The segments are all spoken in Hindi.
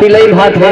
तिलई भात है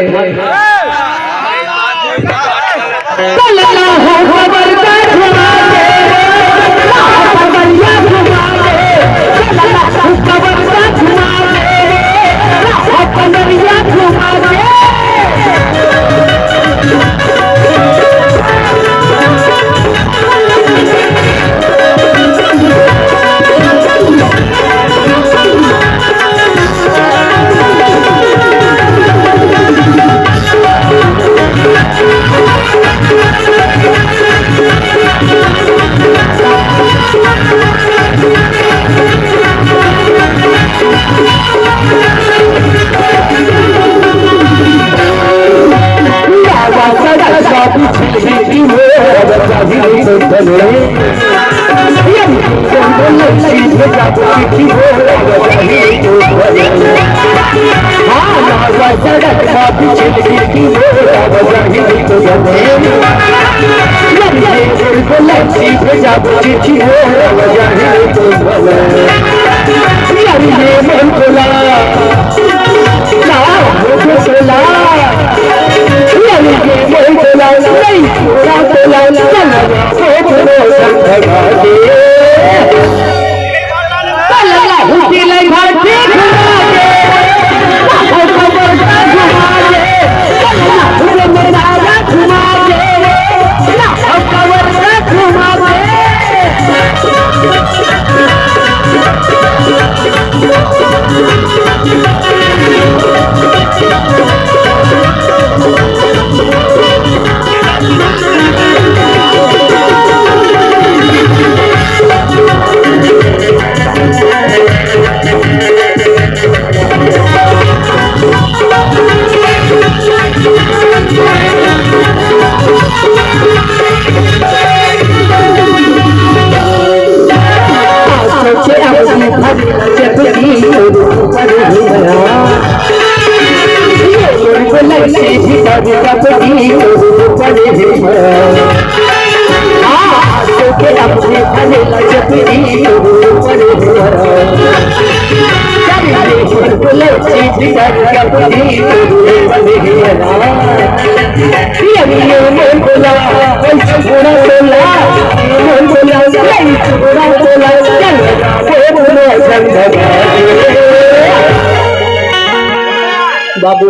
बाबू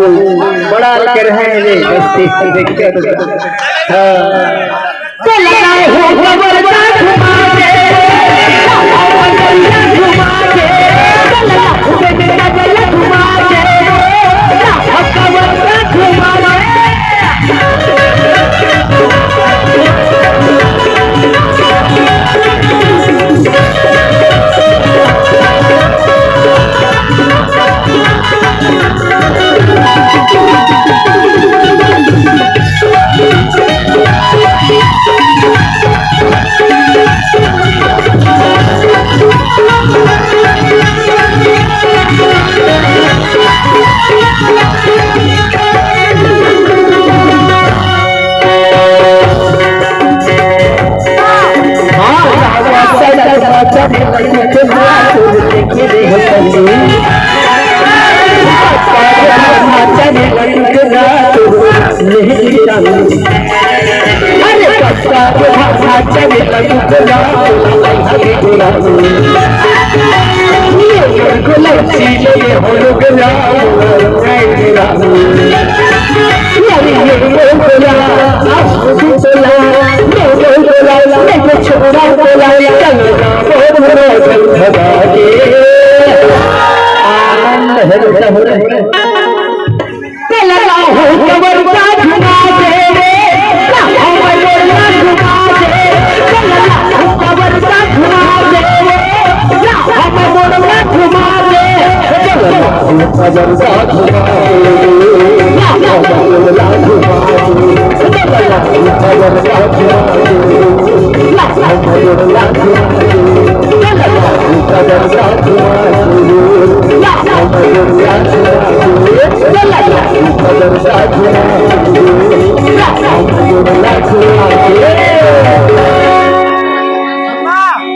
बड़ा कर है खुले सीले हो गया मेरा यारी ये बोला आशु बोला मैं बोला मैं छोड़ा बोला चलना बोलो भगा के आनंद है लगा हो कबर का झुमा दे हम बोलना झुमा दे लगा हो कबर का झुमा दे हम बोलना झुमा दे लगा हो कबर का झुमा दे हम बोलना झुमा दे लगा हो कबर का झुमा दे हम बोलना झुमा दे लगा हो कबर का झुमा दे हम बोलना झुमा दे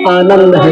आनंद है।